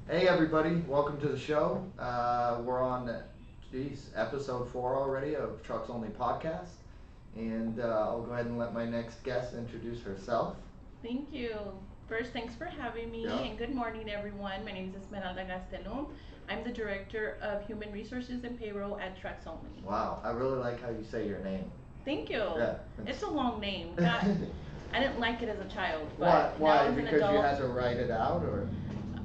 Hey everybody, welcome to the show. We're on, episode 4 already of Trucks Only Podcast. And I'll go ahead and let my next guest introduce herself. Thank you. First, thanks for having me, Yeah. and good morning, everyone. My name is Esmeralda Gastelum. I'm the Director of Human Resources and Payroll at Trucks Only. Wow, I really like how you say your name. Thank you. Yeah. It's a long name. God, I didn't like it as a child, Why? but now Why? as an Because you adult, had to write it out, or?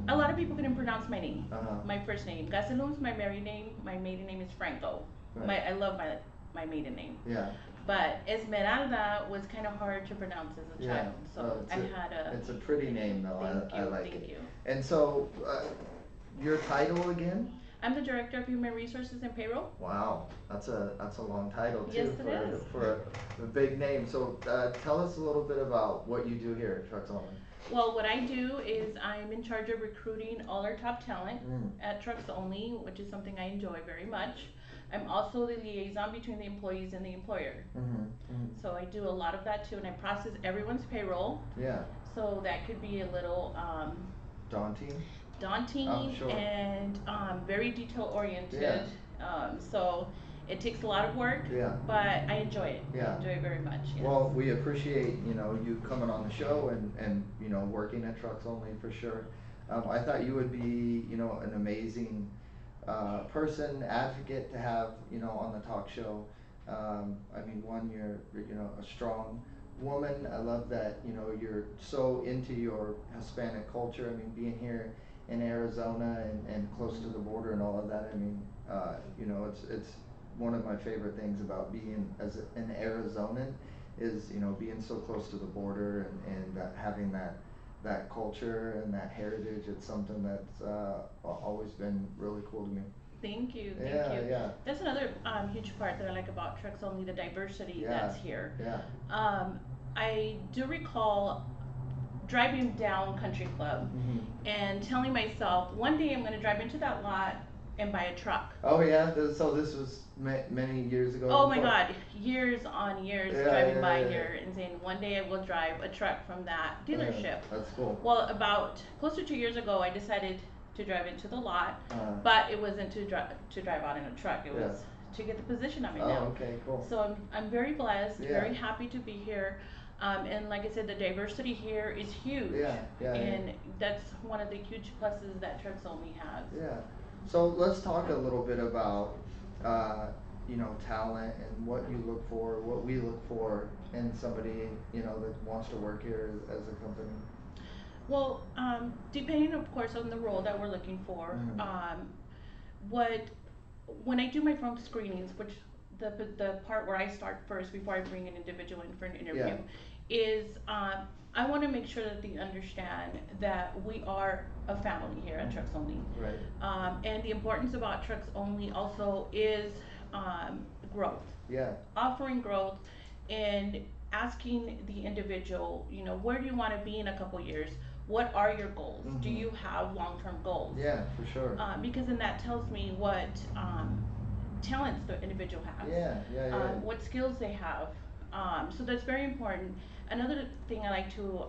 a lot of people couldn't pronounce my name, Uh-huh. my first name. Gastelum is my married name. My maiden name is Franco. Right. I love my maiden name. Yeah. But Esmeralda was kind of hard to pronounce as a Yeah. child, so I had a. It's a pretty name though. Thank I you, like thank it. you. And so, your title again? I'm the Director of Human Resources and Payroll. Wow, that's a long title Yes, too it is. for a big name. So tell us a little bit about what you do here at Trucks Only. Well, what I do is I'm in charge of recruiting all our top talent Mm. at Trucks Only, which is something I enjoy very much. I'm also the liaison between the employees and the employer. Mm-hmm. Mm-hmm. So I do a lot of that too, and I process everyone's payroll. Yeah. So that could be a little Daunting. daunting Sure. and very detail oriented. Yeah. So it takes a lot of work, Yeah. but I enjoy it. Yeah. I enjoy it very much. Yes. Well, we appreciate you coming on the show and working at Trucks Only for sure. I thought you would be an amazing person, advocate to have on the talk show. I mean, one, you're a strong woman. I love that you're so into your Hispanic culture. I mean, being here in Arizona and close to the border and all of that. I mean, it's one of my favorite things about being as an Arizonan is being so close to the border and having that culture and that heritage. It's something that's always been really cool to me. Thank you, thank Yeah, you. yeah, That's another huge part that I like about Trucks Only, the diversity yeah, that's here. yeah. I do recall driving down Country Club Hmm. and telling myself, one day I'm going to drive into that lot and buy a truck. Oh yeah, so this was many years ago. Oh my before? God, years on years Yeah, driving yeah, by yeah, here and saying, one day I will drive a truck from that yeah. dealership. That's cool. Well, about close to 2 years ago, I decided to drive into the lot, Uh, but it wasn't to drive out in a truck. It was to get the position I'm in now. okay, cool. So I'm very blessed, Yeah. very happy to be here. And like I said, the diversity here is huge. Yeah, yeah, And yeah. that's one of the huge pluses that Trucks Only has. Yeah. So let's talk a little bit about uh, talent and what you look for, what we look for in somebody that wants to work here as a company. Well, depending, of course, on the role that we're looking for, Mhm. what when I do my phone screenings, which the part where I start first before I bring an individual in for an interview, is I want to make sure that they understand that we are a family here at Trucks Only, Right. and the importance about Trucks Only also is growth, Yeah. offering growth, and asking the individual, where do you want to be in a couple years? What are your goals? Do Mhm. you have long-term goals? Yeah, for sure. Because then that tells me what talents the individual has, Yeah, yeah, yeah. what skills they have. So that's very important. Another thing I like to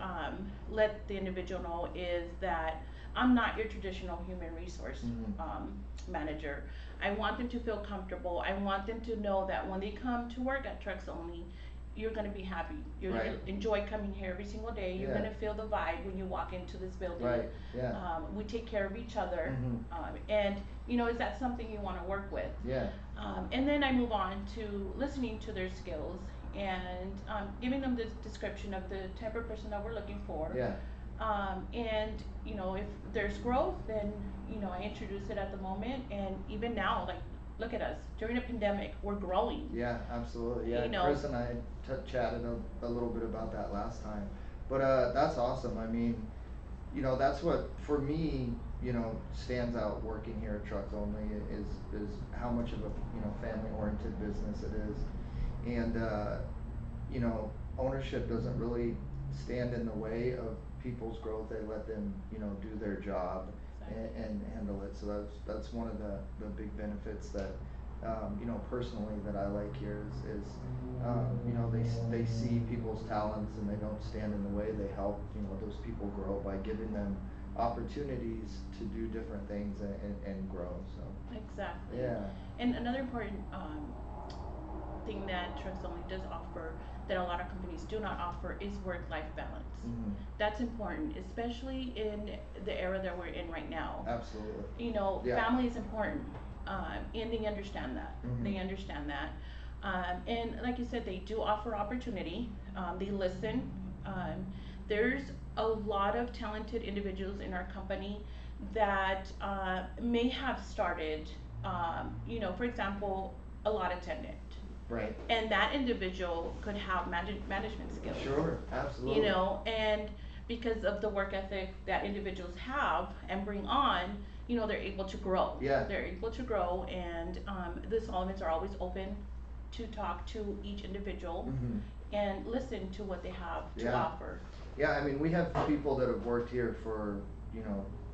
let the individual know is that I'm not your traditional human resource Mhm. manager. I want them to feel comfortable. I want them to know that when they come to work at Trucks Only, you're going to be happy. You're Right. going to enjoy coming here every single day. You're Yeah. going to feel the vibe when you walk into this building. Right. Yeah. We take care of each other. Mhm. And, is that something you want to work with? Yeah. And then I move on to listening to their skills and giving them the description of the type of person that we're looking for. Yeah. And if there's growth, then I introduce it at the moment, and even now, like, look at us during a pandemic, we're growing. Yeah, absolutely. Yeah, You know. Chris and I chatted a little bit about that last time. But that's awesome. I mean, that's what for me, stands out working here at Trucks Only is how much of a family oriented business it is, and ownership doesn't really stand in the way of people's growth. They let them do their job and handle it. So that's one of the big benefits that personally that I like here is they see people's talents and they don't stand in the way. They help those people grow by giving them opportunities to do different things and grow, so, Exactly. yeah. And another important thing that Trucks Only does offer that a lot of companies do not offer is work-life balance. Mhm. That's important, especially in the era that we're in right now. Absolutely. You know, Yeah. family is important, and they understand that. Mhm. They understand that. And like you said, they do offer opportunity. They listen. Um, there's a lot of talented individuals in our company that may have started, for example, a lot attendant. Right. And that individual could have management skills. Sure, absolutely. And because of the work ethic that individuals have and bring on, they're able to grow. Yeah. They're able to grow, and the Solomons are always open to talk to each individual Mhm. and listen to what they have to Yeah. offer. Yeah, I mean, we have people that have worked here for,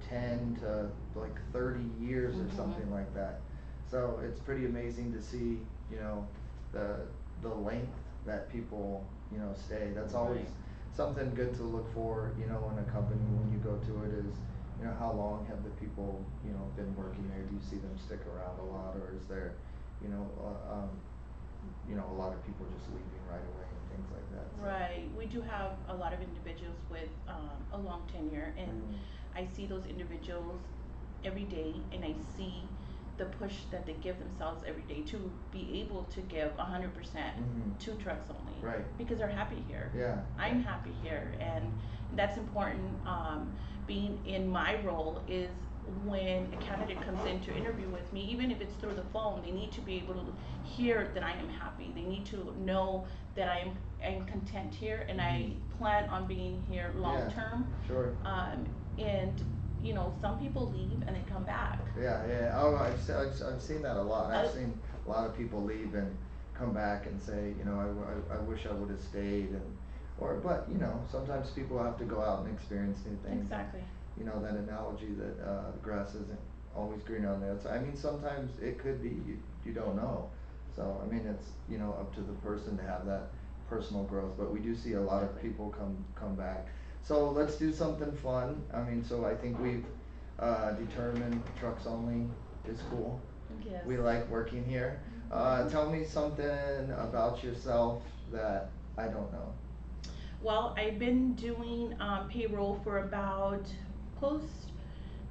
10 to like 30 years or Mhm. something like that. So it's pretty amazing to see, the, the length that people, stay. That's always Right. something good to look for, in a company when you go to it is, how long have the people, been working there? Do you see them stick around a lot, or is there, you know, a lot of people just leaving right away and things like that, so. Right. We do have a lot of individuals with a long tenure, and Mhm. I see those individuals every day, and I see the push that they give themselves every day to be able to give 100% Mhm. to Trucks Only. Right. Because they're happy here. Yeah. I'm happy here, and that's important. Being in my role is when a candidate comes in to interview with me, even if it's through the phone, they need to be able to hear that I am happy. They need to know that I'm content here, and I Mhm. plan on being here long Yeah, term. sure. And some people leave and they come back. Yeah, yeah. Oh, I've seen that a lot. I, I've seen a lot of people leave and come back and say, I wish I would have stayed, but, sometimes people have to go out and experience new things. exactly. That analogy that, the grass isn't always green on the outside. I mean, sometimes it could be, you don't know. So, I mean, it's, up to the person to have that personal growth, but we do see a lot of Exactly. people come back. So let's do something fun. I mean, so I think we've, determined Trucks Only is cool. Yes. We like working here. Tell me something about yourself that I don't know. Well, I've been doing payroll for about close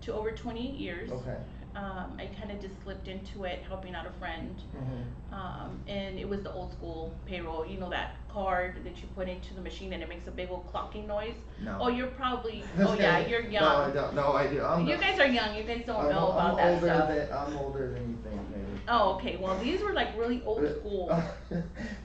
to over 28 years. Okay. I kind of just slipped into it, helping out a friend. Mhm. And it was the old school payroll, that card that you put into the machine and it makes a big old clocking noise. No. Oh, oh yeah, you're young. No, I don't. No, I do. You guys are young, you guys don't know I'm about that older stuff. I'm older than you think, maybe. Oh, okay, well, these were like really old school. Are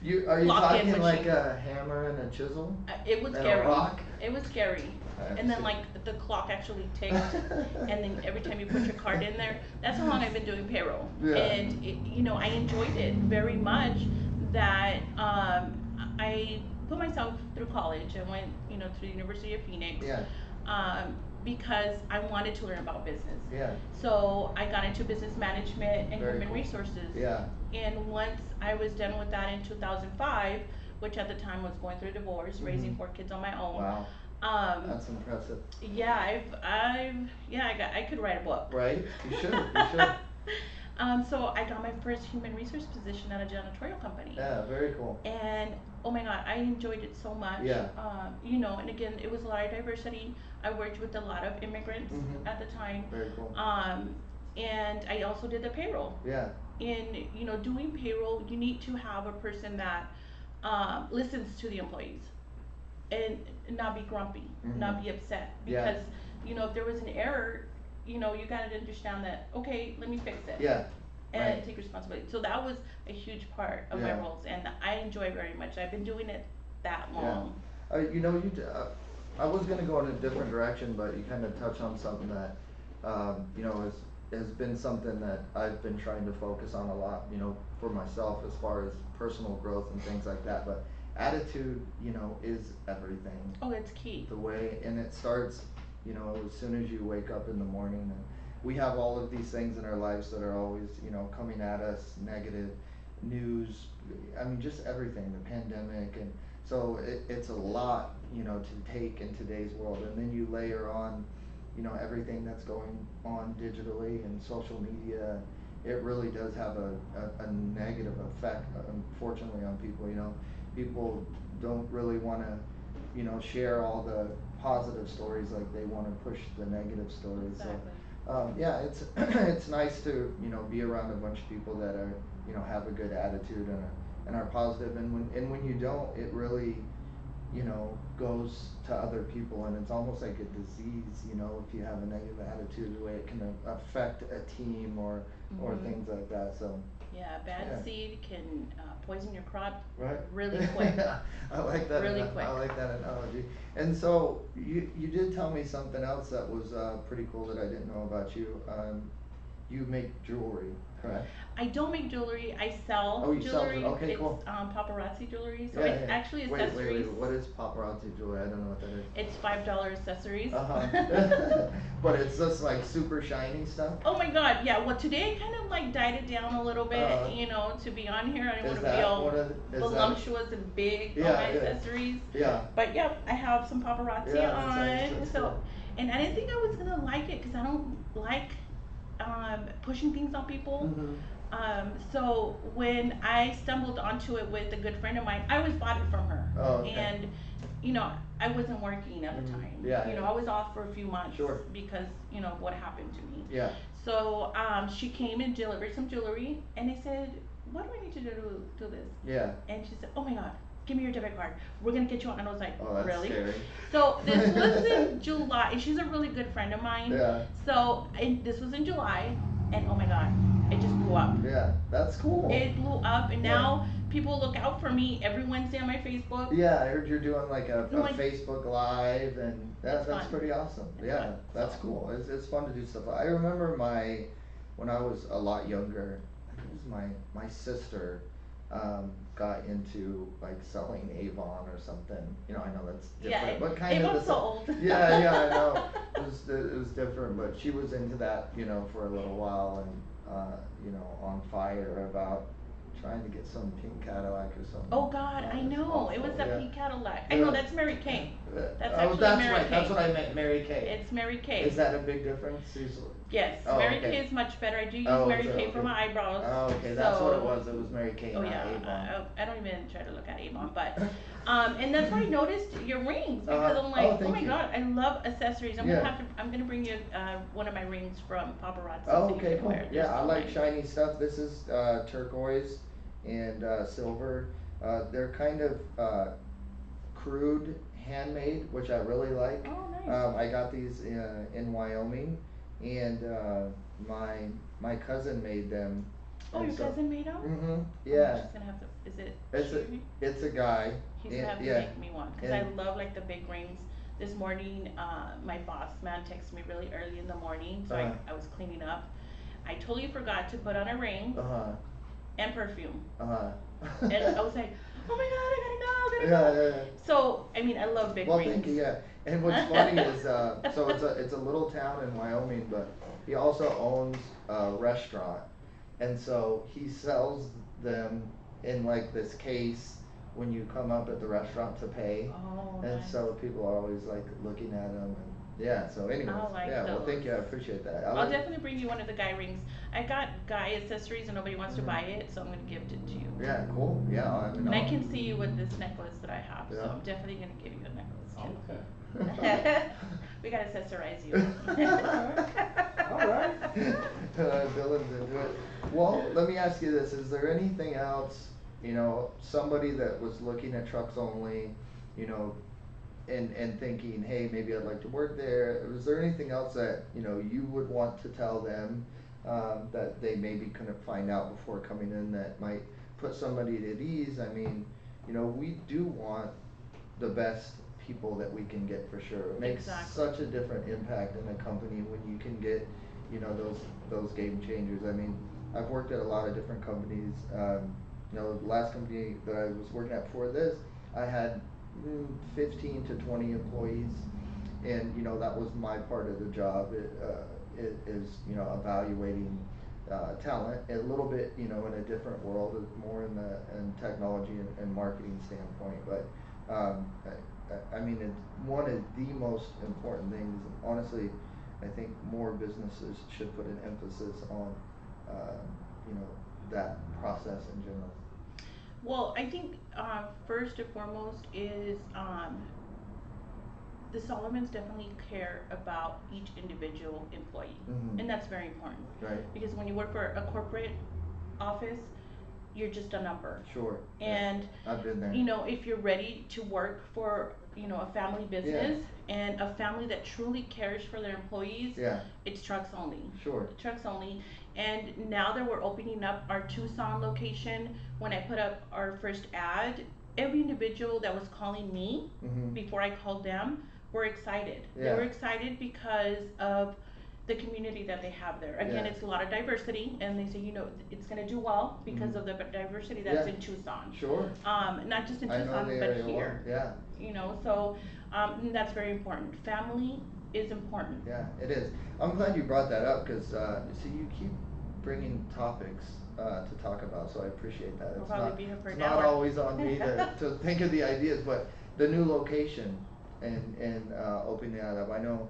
you Clock-in talking like machine. a hammer and a chisel? It was And a scary. rock? It was scary. I And then see. like the clock actually ticked, and then every time you put your card in there, that's how long I've been doing payroll. Yeah. And I enjoyed it very much. That I put myself through college. I went, to the University of Phoenix. Yeah. Because I wanted to learn about business. Yeah. So I got into business management and Very human cool. resources. Yeah. And once I was done with that in 2005, which at the time was going through a divorce, raising Mhm. 4 kids on my own. Wow. Um, That's impressive. yeah, I could write a book. Right? You should. You should. So I got my first human resource position at a janitorial company. Yeah, very cool. And oh my God, I enjoyed it so much. Yeah. And again, it was a lot of diversity. I worked with a lot of immigrants Mhm. at the time. Very cool. And I also did the payroll. Yeah. In doing payroll, you need to have a person that listens to the employees and not be grumpy, not Mhm. be upset. Yeah. Because if there was an error, you gotta understand that, okay, let me fix it. Yeah. And Right. take responsibility. So that was a huge part of my Yeah. roles, and I enjoy very much. I've been doing it that Yeah. long. I was gonna go in a different direction, but you kind of touched on something that, has been something that I've been trying to focus on a lot, for myself as far as personal growth and things like that. But attitude, is everything. Oh, it's key. The way, and it starts, as soon as you wake up in the morning, and we have all of these things in our lives that are always, coming at us, negative news, I mean, just everything, the pandemic, and so it's a lot, to take in today's world, and then you layer on, everything that's going on digitally and social media, it really does have a negative effect, unfortunately, on people. People don't really want to, share all the positive stories, like they want to push the negative stories. Exactly. So, yeah, it's it's nice to, be around a bunch of people that are, have a good attitude and are positive. And when you don't, it really, goes to other people, and it's almost like a disease, if you have a negative attitude, the way it can affect a team or Mhm. things like that. So, Yeah, bad yeah. seed can poison your crop Right. really quick. I like that. Really quick. I like that analogy. And so you did tell me something else that was pretty cool that I didn't know about you. You make jewelry, correct? I don't make jewelry. I Oh, sell you sell jewelry. okay, It's cool. paparazzi jewelry, so Yeah, it's yeah. actually Wait. accessories. What is paparazzi jewelry? I don't know what that is. It's $5 accessories. Uh-huh. But it's just like super shiny stuff? Oh my god, yeah. Well, today I kind of like died it down a little bit, Uh, to be on here. I didn't is want to be that all one of is that voluptuous and big on my yeah, yeah. accessories. Yeah. But yeah, I have some paparazzi Yeah, that's nice. on. That's So, cool. and I didn't think I was gonna like it because I don't like pushing things on people. Mhm. So when I stumbled onto it with a good friend of mine, I always bought it from her, Oh, okay. and I wasn't working at the time. Yeah, yeah. I was off for a few months Sure. because of what happened to me. Yeah. So she came and delivered some jewelry, and I said, "What do I need to do to do this?" Yeah. And she said, "Oh my God, give me your debit card. We're gonna get you on." And I was like, Oh, that's "Really?" scary. So this was in July, and she's a really good friend of mine. Yeah. So this was in July, and oh my God, it just blew up. Yeah, that's cool. It blew up, and Yeah. now people look out for me every Wednesday on my Facebook. Yeah, I heard you're doing like I'm a like, Facebook Live, and it's that's fun. pretty awesome. It's Yeah, fun. that's So. cool. It's fun to do stuff. I remember when I was a lot younger, I think it was my sister, got into like selling Avon or something. I know that's Yeah, different, but kind of the Avon's so same. old. Yeah, yeah, I know. It was different, but she was into that, for a little while, and on fire about trying to get some pink Cadillac or something. Oh God, Oh, I it's know. It was awful, that yeah. pink Cadillac. I know that's Mary Kay. That's Oh, actually that's Mary right. Kay. That's what I meant. Mary Kay. It's Mary Kay. Is that a big difference? Yes, Oh, Mary okay. Kay is much better. I do use Oh, Mary is it? Kay for Okay. my eyebrows. Oh, okay. That's what it So. was. It was Mary Kay, Oh not yeah, Avon. I don't even try to look at Avon, but and that's why I noticed your rings because I'm like, Oh, oh thank my you. God, I love accessories. Yeah. I'm gonna bring you one of my rings from paparazzi Oh, so you okay, can cool. wear. They're Yeah, I so like nice. shiny stuff. This is turquoise and silver. They're kind of crude handmade, which I really like. Oh nice. I got these in Wyoming, and my cousin made them, Oh, and your so. cousin made them? Mhm. Oh, I'm Yeah. just gonna have to. Is it It's a she? it's a guy. He's gonna have to Yeah. make me one because I And love like the big rings. This morning, my boss man texted me really early in the morning, so I was cleaning up. I totally forgot to put on a ring uh-huh. and perfume. Uh-huh. And I was like, oh my God, I gotta Yeah, go. yeah, yeah. So, I mean, I love big Well, rings. thank you. Yeah, and what's funny is, so it's a little town in Wyoming, but he also owns a restaurant, and so he sells them in like this case when you come up at the restaurant to pay, Oh, and nice. so people are always like looking at them, and yeah. So, anyways, I like yeah. Well, those. thank you. I appreciate that. I'll definitely bring you one of the guy rings. I got guy accessories and nobody wants to buy it, so I'm gonna gift it to you. Yeah, cool. Yeah, I mean, And I can see you with this necklace that I have, so Yeah. I'm definitely gonna give you a necklace too. Okay. We gotta accessorize you. Alright. Dylan's into it. Well, let me ask you this, is there anything else, somebody that was looking at trucks only, you know, and thinking, hey, maybe I'd like to work there, is there anything else that, you would want to tell them, that they maybe couldn't find out before coming in that might put somebody at ease? I mean, we do want the best people that we can get for sure. It makes Exactly. such a different impact in a company when you can get, those game changers. I mean, I've worked at a lot of different companies. The last company that I was working at before this, I had 15 to 20 employees, and that was my part of the job. It is evaluating talent a little bit, in a different world, more in technology and marketing standpoint, but I mean, it's one of the most important things, honestly. I think more businesses should put an emphasis on, uh, you know, that process in general. Well, I think first and foremost is the Solomons definitely care about each individual employee, Mm-hmm. and that's very important Right. because when you work for a corporate office, you're just a number. Sure. Yeah. And I've been there. if you're ready to work for a family Yeah. business and a family that truly cares for their employees, Yeah. it's trucks only. Sure. Trucks only. And now that we're opening up our Tucson location, when I put up our first ad, every individual that was calling me Mm-hmm. before I called them were excited. They Yeah. were excited because of the community that they have there. Again, Yeah. it's a lot of diversity, and they say, it's going to do well because Mhm. of the diversity that's Yeah. in Tucson. Sure. Not just in I know Tucson, the but area well. here. Yeah. So that's very important. Family is important. Yeah, it is. I'm glad you brought that up because see, you keep bringing topics to talk about, so I appreciate that. We'll It's probably not be here for it's an not hour. always on me to think of the ideas, but the new location and opening that up. I know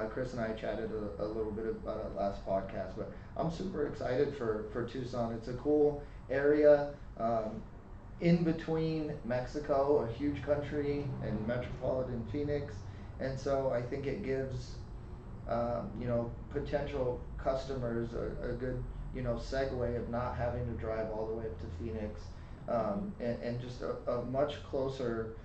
Chris and I chatted a little bit about it last podcast, but I'm super excited for Tucson. It's a cool area. In between Mexico, a huge country, and metropolitan Phoenix, and so I think it gives potential customers a good segue of not having to drive all the way up to Phoenix, and just a much closer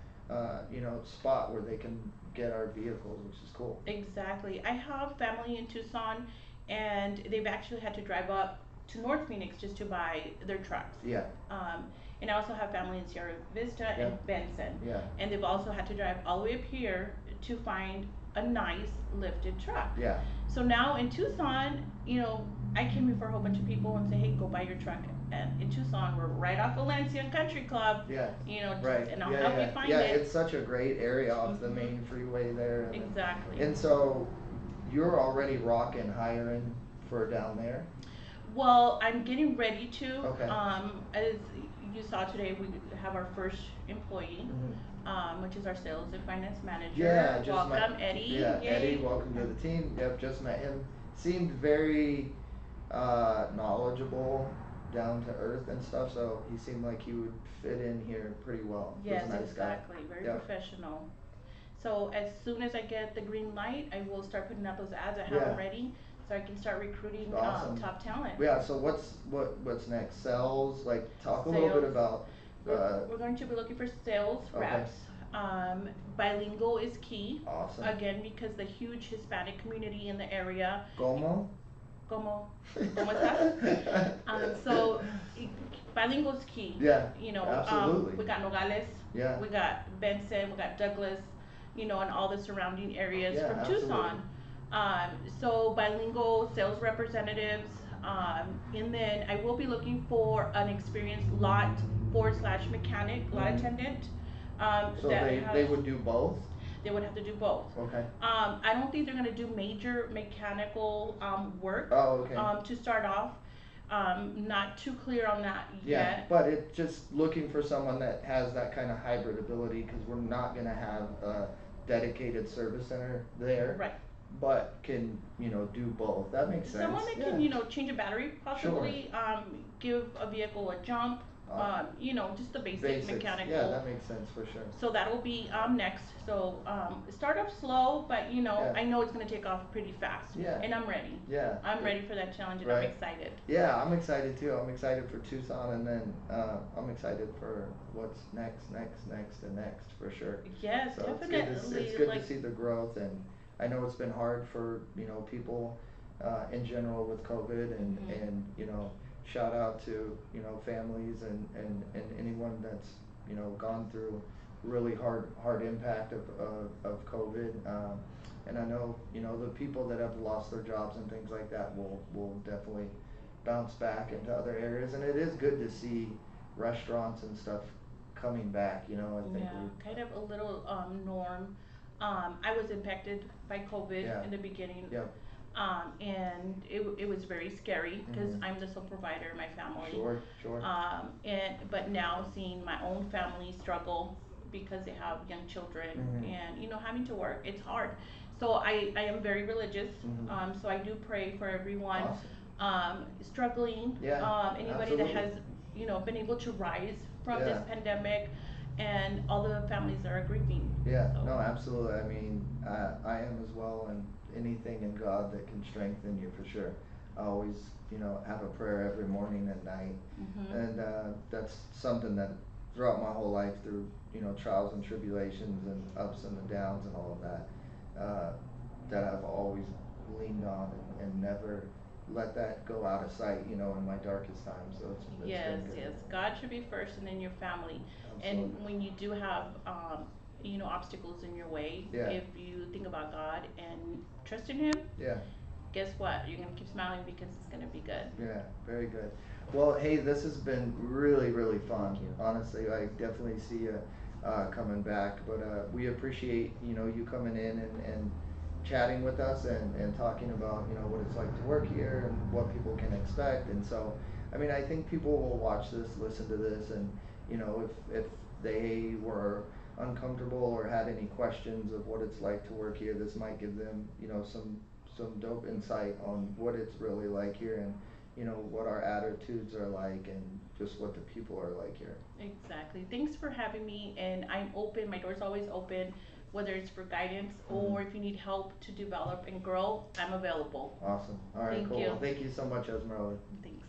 spot where they can get our vehicles, which is cool. Exactly. I have family in Tucson, and they've actually had to drive up to North Phoenix just to buy their trucks. Yeah. Um, and I also have family in Sierra Vista Yeah. and Benson. Yeah. And they've also had to drive all the way up here to find a nice lifted truck. Yeah. So now in Tucson, I came here for a whole bunch of people and say, hey, go buy your truck. And in Tucson, we're right off Valencia Country Club. Yeah. Just, Right. and I'll Yeah, help yeah. you find Yeah, it. it's such a great area off the Mhm. main freeway there. Exactly. And so you're already rocking hiring for down there? Well, I'm getting ready to. Okay. As you saw today, we have our first employee, Mhm. which is our sales and finance manager. Yeah, I just Welcome, met, Eddie. yeah, Yay. Eddie, welcome to the team. Yep, just met him. Seemed very knowledgeable, down to earth and stuff, so he seemed like he would fit in here pretty well. He was Yes, a nice guy. exactly. Very Yep. professional. So as soon as I get the green light, I will start putting out those ads. I have Yeah. them ready, so I can start recruiting Awesome. top talent. Yeah, so what's next? Sales, like talk a little bit Sales. about We're going to be looking for sales Okay. reps. Bilingual is key. Awesome. Again, because the huge Hispanic community in the area. Como? ¿Cómo estás? So bilingual is key. Yeah. Absolutely. We got Nogales. Yeah. We got Benson. We got Douglas. And all the surrounding areas Yeah, from absolutely. Tucson. So bilingual sales representatives. And then I will be looking for an experienced lot/mechanic, lot Mhm. attendant. So they would do both? They would have to do both. Okay. I don't think they're gonna do major mechanical work. Oh, okay. To start off. Not too clear on that Yeah, yet. but it's just looking for someone that has that kind of hybrid ability, because we're not gonna have a dedicated service center there. Right. But can, do both. That makes sense. Someone that Yeah. can, change a battery possibly, give a vehicle a jump, just the basic Basics. mechanical. Yeah, that makes sense for sure. So that'll be next. So start off slow, but Yeah. I know it's gonna take off pretty fast. Yeah. And I'm ready. Yeah. I'm ready for that challenge, and Right. I'm excited. Yeah, I'm excited too. I'm excited for Tucson, and then I'm excited for what's next, and next for sure. Yes, So definitely. it's good to see the growth, and I know it's been hard for people in general with COVID, and Mhm. shout out to families and anyone that's gone through really hard impact of COVID. And I know the people that have lost their jobs and things like that will definitely bounce back into other areas, and it is good to see restaurants and stuff coming back. I think Yeah, kind of a little norm. I was impacted by COVID Yeah. in the beginning. Yep. And it was very scary because Mhm. I'm the sole provider in my family. Sure. But now seeing my own family struggle because they have young children Mhm. and having to work, it's hard. So I am very religious. Mhm. So I do pray for everyone Awesome. struggling. Yeah, Anybody that absolutely. has, been able to rise from this Yeah. pandemic, and all the families that are grieving. Yeah, So no, absolutely. I mean, I am as well, and anything in God that can strengthen you for sure. I always, have a prayer every morning and night, mhm. and that's something that throughout my whole life, through trials and tribulations and ups and the downs and all of that, that I've always leaned on and never let that go out of sight, in my darkest times. So it's Yes, been good. yes. God should be first and then your family. And Absolutely. when you do have, obstacles in your way, Yeah. if you think about God and trust in Him, Yeah. guess what? You're gonna keep smiling because it's gonna be good. Yeah, very good. Well, hey, this has been really, really fun. Thank you. Honestly, I definitely see you coming back, but we appreciate you coming in and chatting with us and talking about what it's like to work here and what people can expect. And so, I mean, I think people will watch this, listen to this, and if they were uncomfortable or had any questions of what it's like to work here, this might give them some dope insight on what it's really like here and what our attitudes are like and just what the people are like here. Exactly. Thanks for having me, and I'm open. My door's always open, whether it's for guidance or if you need help to develop and grow, I'm available. Awesome. All right, Thank cool. you. Well, thank you so much, Esmeralda. Thanks.